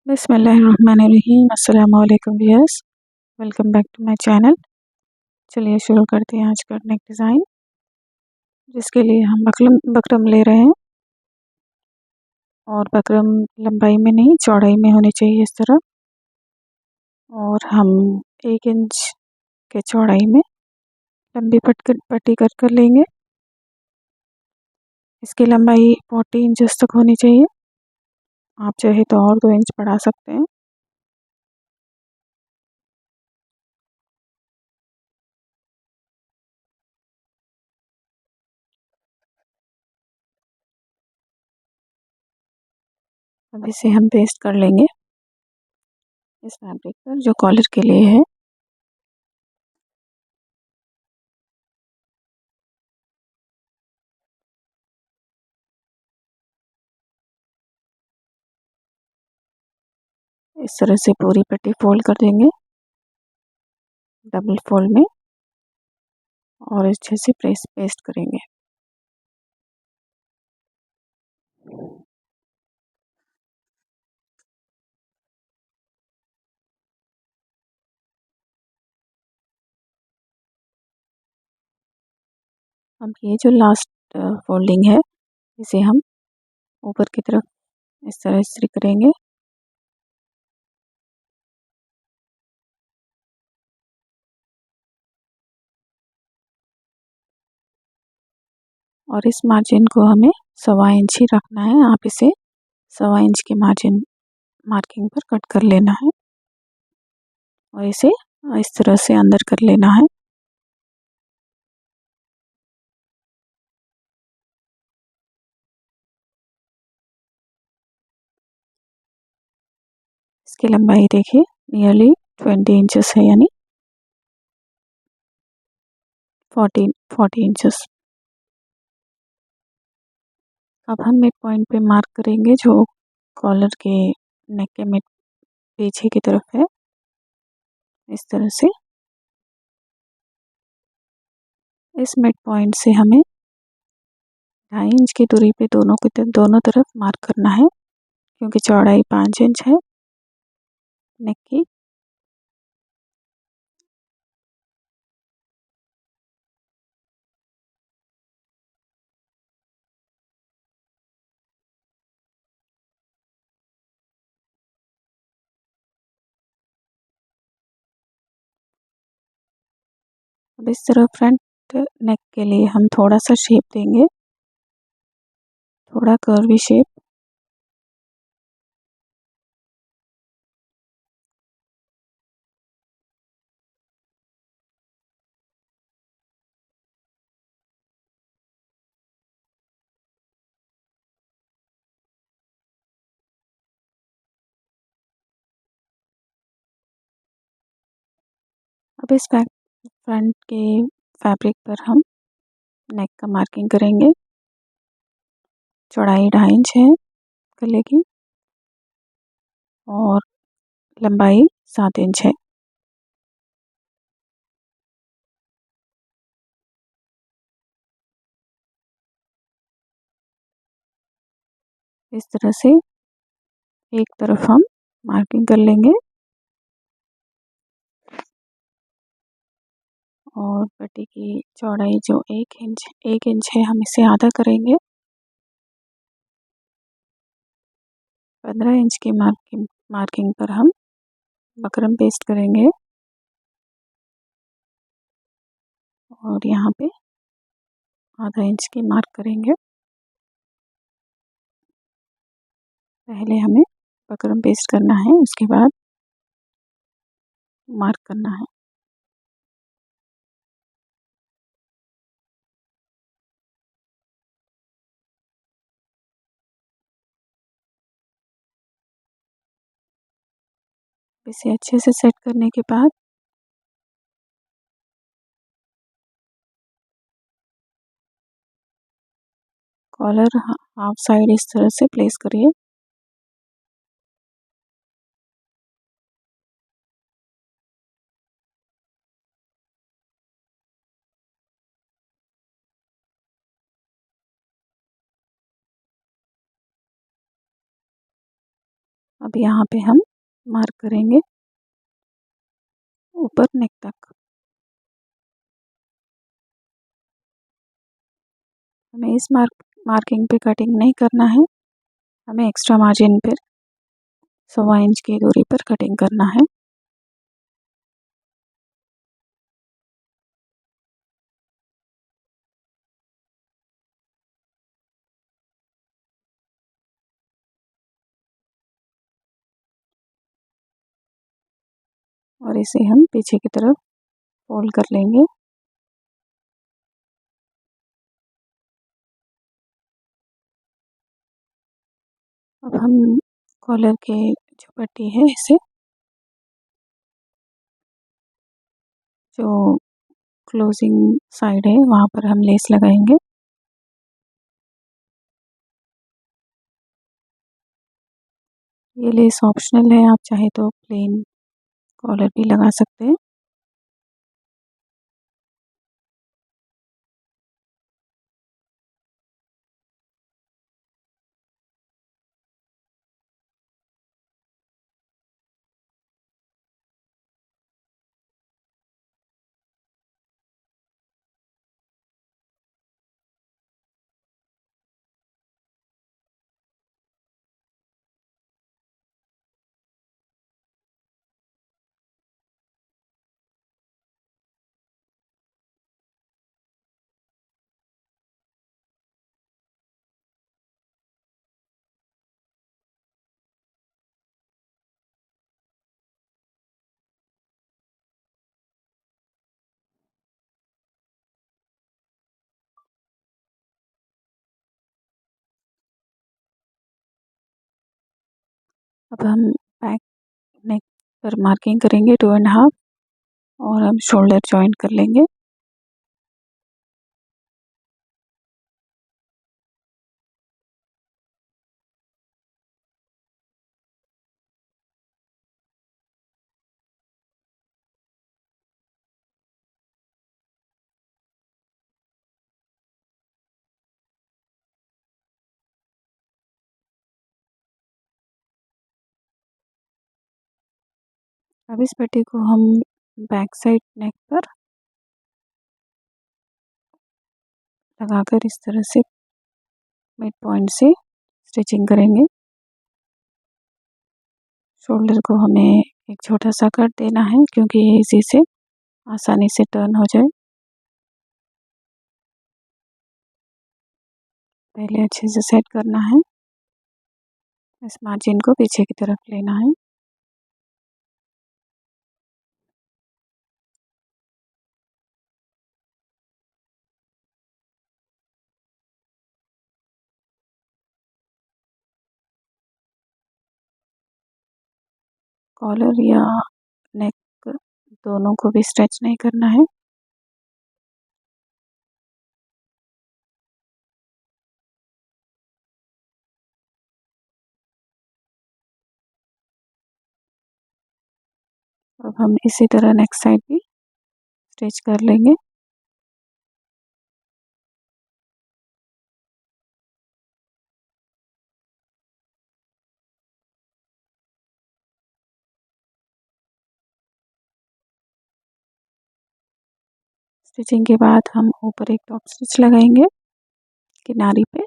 बिस्मिल्लाहिर्रहमानिर्रहीम। अस्सलामु अलैकुम viewers, welcome back to my channel. चलिए शुरू करते हैं आज का नेक डिज़ाइन, जिसके लिए हम बकरम ले रहे हैं। और बकरम लंबाई में नहीं, चौड़ाई में होनी चाहिए इस तरह। और हम 1 इंच के चौड़ाई में लंबी पट्टी कर लेंगे। इसकी लंबाई 40 इंचेस तक होनी चाहिए। आप चाहे तो और 2 इंच बढ़ा सकते हैं। अब इसे हम पेस्ट कर लेंगे इस फैब्रिक पर, जो कॉलर के लिए है। इस तरह से पूरी पट्टी फोल्ड कर देंगे डबल फोल्ड में, और इस जैसे पेस्ट करेंगे। अब ये जो लास्ट फोल्डिंग है, इसे हम ऊपर की तरफ इस तरह से करेंगे। और इस मार्जिन को हमें 1.25 इंच ही रखना है। आप इसे 1.25 इंच के मार्जिन मार्किंग पर कट कर लेना है, और इसे इस तरह से अंदर कर लेना है। इसकी लंबाई देखिए, नियरली 20 इंचेस है, यानी 40 इंचेस। अब हम मिड पॉइंट पे मार्क करेंगे, जो कॉलर के नेक के मिड पीछे की तरफ है। इस तरह से इस मिड पॉइंट से हमें 2.5 इंच की दूरी पे दोनों तरफ मार्क करना है, क्योंकि चौड़ाई 5 इंच है नेक की। अब इस तरह फ्रंट नेक के लिए हम थोड़ा सा शेप देंगे, थोड़ा कर्वी शेप। अब इस फ्रंट के फैब्रिक पर हम नेक का मार्किंग करेंगे। चौड़ाई 2.5 इंच है गले की, और लंबाई 7 इंच है। इस तरह से एक तरफ हम मार्किंग कर लेंगे, और पट्टी की चौड़ाई जो 1 इंच है, हम इसे आधा करेंगे। 15 इंच की मार्किंग पर हम बकरम पेस्ट करेंगे, और यहाँ पे आधा इंच की मार्क करेंगे। पहले हमें बकरम पेस्ट करना है, उसके बाद मार्क करना है। इसे अच्छे से सेट करने के बाद कॉलर हाफ साइड इस तरह से प्लेस करिए। अब यहाँ पे हम मार्क करेंगे ऊपर नेक तक। हमें इस मार्किंग पे कटिंग नहीं करना है, हमें एक्स्ट्रा मार्जिन पर 1.25 इंच की दूरी पर कटिंग करना है। और इसे हम पीछे की तरफ फोल्ड कर लेंगे। अब हम कॉलर के जो पट्टी है इसे जो क्लोजिंग साइड है वहाँ पर हम लेस लगाएंगे। ये लेस ऑप्शनल है, आप चाहे तो प्लेन कॉलर भी लगा सकते हैं। अब हम बैक नेक पर मार्किंग करेंगे 2.5 और हम शोल्डर जॉइंट कर लेंगे। अब इस पट्टी को हम बैक साइड नेक पर लगाकर इस तरह से मिड पॉइंट से स्टिचिंग करेंगे। शोल्डर को हमें एक छोटा सा कट देना है क्योंकि ये इसी से आसानी से टर्न हो जाए। पहले अच्छे से सेट करना है, इस मार्जिन को पीछे की तरफ लेना है। कॉलर या नेक दोनों को भी स्ट्रेच नहीं करना है। अब हम इसी तरह नेक साइड भी स्टिच कर लेंगे। स्टिचिंग के बाद हम ऊपर एक टॉप स्टिच लगाएंगे किनारी पे।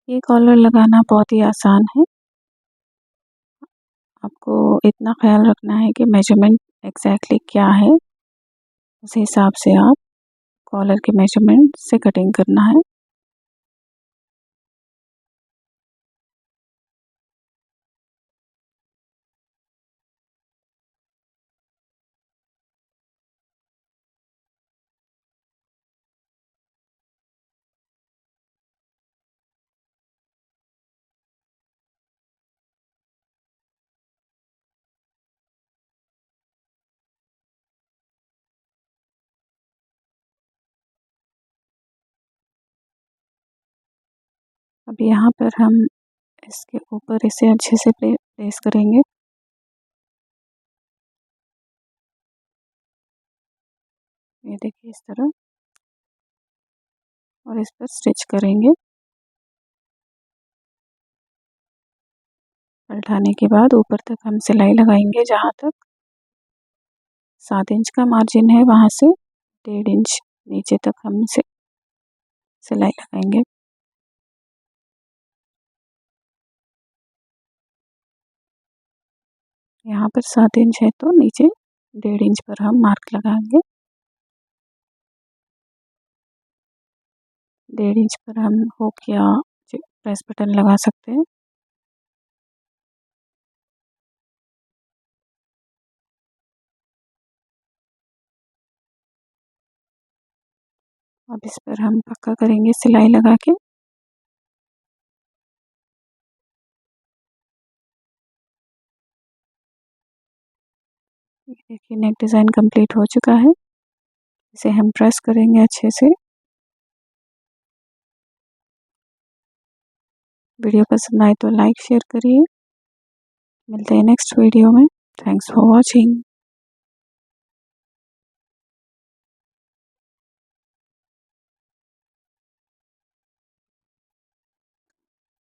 ये कॉलर लगाना बहुत ही आसान है। आपको इतना ख्याल रखना है कि मेजरमेंट एग्जैक्टली क्या है, उस हिसाब से आप कॉलर के मेजरमेंट से कटिंग करना है। अब यहाँ पर हम इसके ऊपर इसे अच्छे से प्लेस करेंगे। ये देखिए इस तरह, और इस पर स्टिच करेंगे। पलटाने के बाद ऊपर तक हम सिलाई लगाएंगे। जहाँ तक 7 इंच का मार्जिन है वहाँ से 1.5 इंच नीचे तक हम सिलाई लगाएंगे। यहाँ पर 7 इंच है तो नीचे 1.5 इंच पर हम मार्क लगाएंगे। 1.5 इंच पर हम हुक या प्रेस बटन लगा सकते हैं। अब इस पर हम पक्का करेंगे सिलाई लगा के। ये देखिए नेक डिज़ाइन कंप्लीट हो चुका है। इसे हम प्रेस करेंगे अच्छे से। वीडियो पसंद आए तो लाइक शेयर करिए। मिलते हैं नेक्स्ट वीडियो में। Thanks for watching.